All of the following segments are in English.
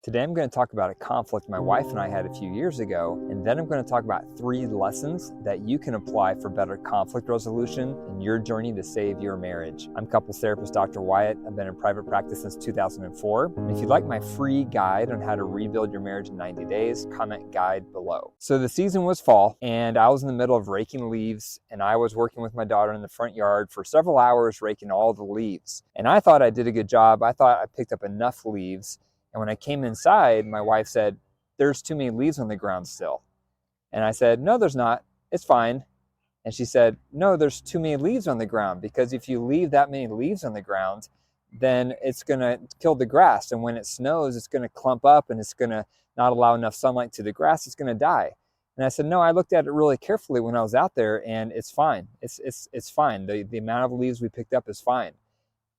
Today I'm going to talk about a conflict my wife and I had a few years ago, and then I'm going to talk about 3 lessons that you can apply for better conflict resolution in your journey to save your marriage. I'm couples therapist Dr. Wyatt. I've been in private practice since 2004. And if you'd like my free guide on how to rebuild your marriage in 90 days, comment guide below. So the season was fall, and I was in the middle of raking leaves, and I was working with my daughter in the front yard for several hours raking all the leaves. And I thought I did a good job. I thought I picked up enough leaves. And when I came inside, my wife said, "There's too many leaves on the ground still." And I said, "No, there's not. It's fine." And she said, "No, there's too many leaves on the ground, because if you leave that many leaves on the ground, then it's going to kill the grass. And when it snows, it's going to clump up and it's going to not allow enough sunlight to the grass. It's going to die." And I said, "No, I looked at it really carefully when I was out there, and it's fine. It's fine. The amount of leaves we picked up is fine."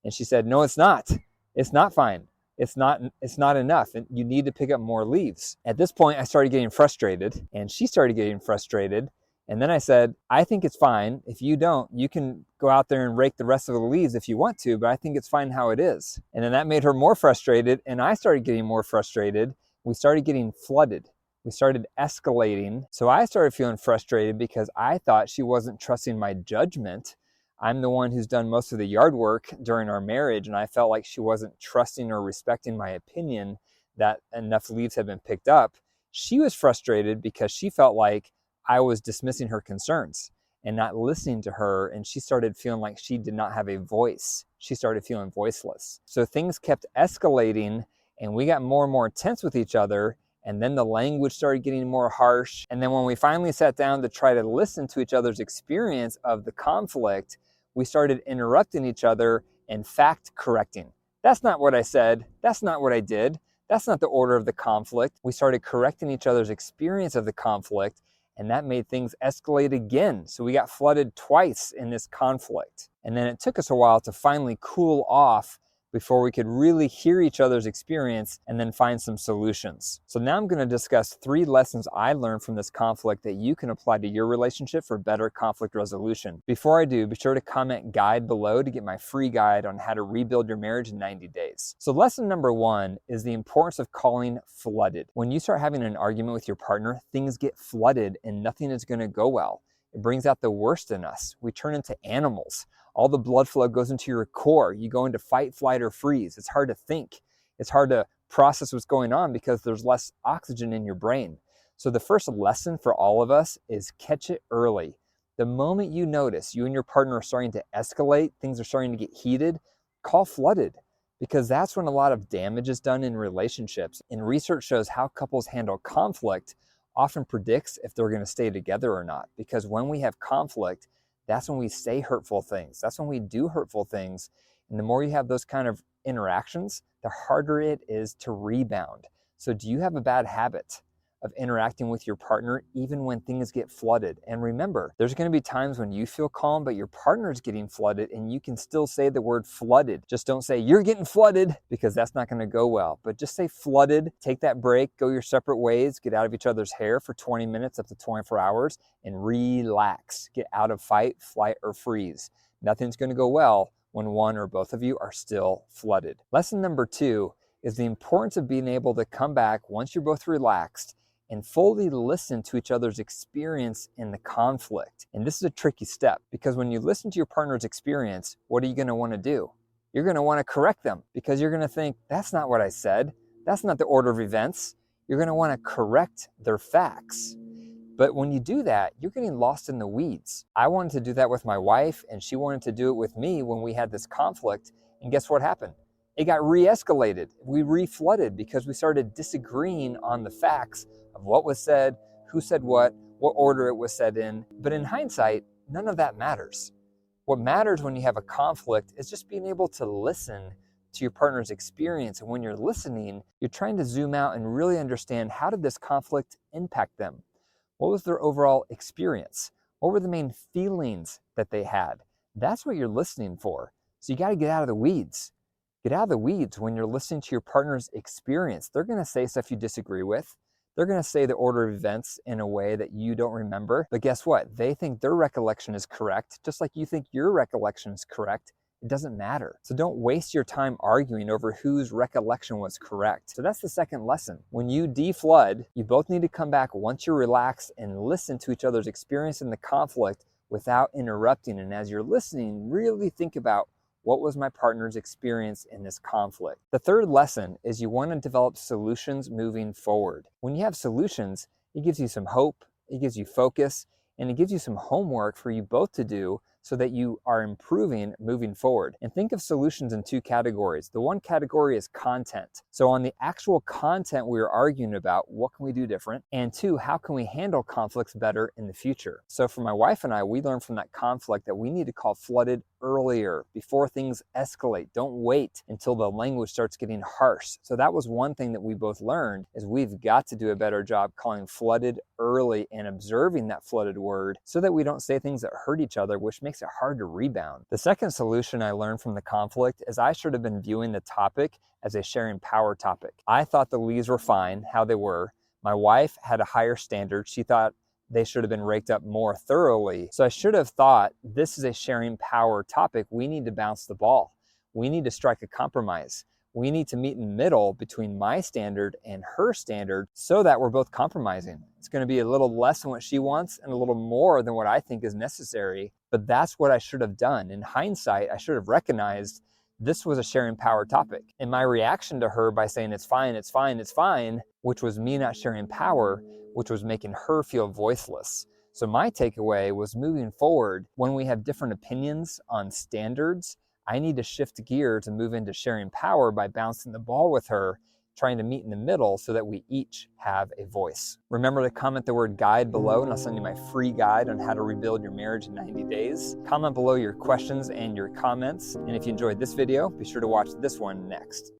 And she said, "No, it's not. It's not fine. It's not enough, and you need to pick up more leaves." At this point, I started getting frustrated, and she started getting frustrated. And then I said, "I think it's fine. If you don't, you can go out there and rake the rest of the leaves if you want to, but I think it's fine how it is." And then that made her more frustrated, and I started getting more frustrated. We started getting flooded. We started escalating. So I started feeling frustrated because I thought she wasn't trusting my judgment. I'm the one who's done most of the yard work during our marriage, and I felt like she wasn't trusting or respecting my opinion that enough leaves had been picked up. She was frustrated because she felt like I was dismissing her concerns and not listening to her, and she started feeling like she did not have a voice. She started feeling voiceless. So things kept escalating, and we got more and more tense with each other. And then the language started getting more harsh. And then when we finally sat down to try to listen to each other's experience of the conflict, we started interrupting each other and fact correcting. "That's not what I said. That's not what I did. That's not the order of the conflict." We started correcting each other's experience of the conflict, and that made things escalate again. So we got flooded twice in this conflict. And then it took us a while to finally cool off before we could really hear each other's experience and then find some solutions. So now I'm going to discuss 3 lessons I learned from this conflict that you can apply to your relationship for better conflict resolution. Before I do, be sure to comment guide below to get my free guide on how to rebuild your marriage in 90 days. So lesson number 1 is the importance of calling flooded. When you start having an argument with your partner, things get flooded and nothing is going to go well. It brings out the worst in us. We turn into animals. All the blood flow goes into your core. You go into fight, flight, or freeze. It's hard to think. It's hard to process what's going on because there's less oxygen in your brain. So the first lesson for all of us is catch it early. The moment you notice you and your partner are starting to escalate, things are starting to get heated, call flooded, because that's when a lot of damage is done in relationships. And research shows how couples handle conflict often predicts if they're going to stay together or not. Because when we have conflict, that's when we say hurtful things. That's when we do hurtful things. And the more you have those kind of interactions, the harder it is to rebound. So do you have a bad habit of interacting with your partner even when things get flooded? And remember, there's going to be times when you feel calm, but your partner's getting flooded, and you can still say the word flooded. Just don't say "you're getting flooded," because that's not going to go well. But just say flooded, take that break, go your separate ways, get out of each other's hair for 20 minutes up to 24 hours, and relax. Get out of fight, flight, or freeze. Nothing's going to go well when one or both of you are still flooded. Lesson number 2 is the importance of being able to come back once you're both relaxed and fully listen to each other's experience in the conflict. And this is a tricky step, because when you listen to your partner's experience, what are you going to want to do? You're going to want to correct them, because you're going to think, "That's not what I said. That's not the order of events." You're going to want to correct their facts. But when you do that, you're getting lost in the weeds. I wanted to do that with my wife, and she wanted to do it with me when we had this conflict. And guess what happened? It got re-escalated. We re-flooded because we started disagreeing on the facts of what was said, who said what order it was said in. But in hindsight, none of that matters. What matters when you have a conflict is just being able to listen to your partner's experience. And when you're listening, you're trying to zoom out and really understand, how did this conflict impact them? What was their overall experience? What were the main feelings that they had? That's what you're listening for. So you got to get out of the weeds. Get out of the weeds when you're listening to your partner's experience. They're going to say stuff you disagree with. They're going to say the order of events in a way that you don't remember. But guess what? They think their recollection is correct, just like you think your recollection is correct. it doesn't matter. So don't waste your time arguing over whose recollection was correct. So that's the second lesson. When you deflood, you both need to come back once you're relaxed and listen to each other's experience in the conflict without interrupting. And as you're listening, really think about, what was my partner's experience in this conflict? The third lesson is you want to develop solutions moving forward. When you have solutions, it gives you some hope, it gives you focus, and it gives you some homework for you both to do so that you are improving moving forward. And think of solutions in two categories. The one category is content. So on the actual content we're arguing about, what can we do different? And two, how can we handle conflicts better in the future? So for my wife and I, we learned from that conflict that we need to call flooded earlier, before things escalate. Don't wait until the language starts getting harsh. So that was one thing that we both learned, is we've got to do a better job calling flooded early and observing that flooded word so that we don't say things that hurt each other, which makes it hard to rebound. The second solution I learned from the conflict is I should have been viewing the topic as a sharing power topic. I thought the leaves were fine, how they were. My wife had a higher standard. She thought they should have been raked up more thoroughly. So I should have thought, this is a sharing power topic. We need to bounce the ball. We need to strike a compromise. We need to meet in the middle between my standard and her standard so that we're both compromising. It's going to be a little less than what she wants and a little more than what I think is necessary, but that's what I should have done. In hindsight, I should have recognized this was a sharing power topic. And my reaction to her by saying it's fine, it's fine, it's fine, which was me not sharing power, which was making her feel voiceless. So my takeaway was, moving forward, when we have different opinions on standards, I need to shift gear to move into sharing power by bouncing the ball with her, trying to meet in the middle so that we each have a voice. Remember to comment the word guide below, and I'll send you my free guide on how to rebuild your marriage in 90 days. Comment below your questions and your comments. And if you enjoyed this video, be sure to watch this one next.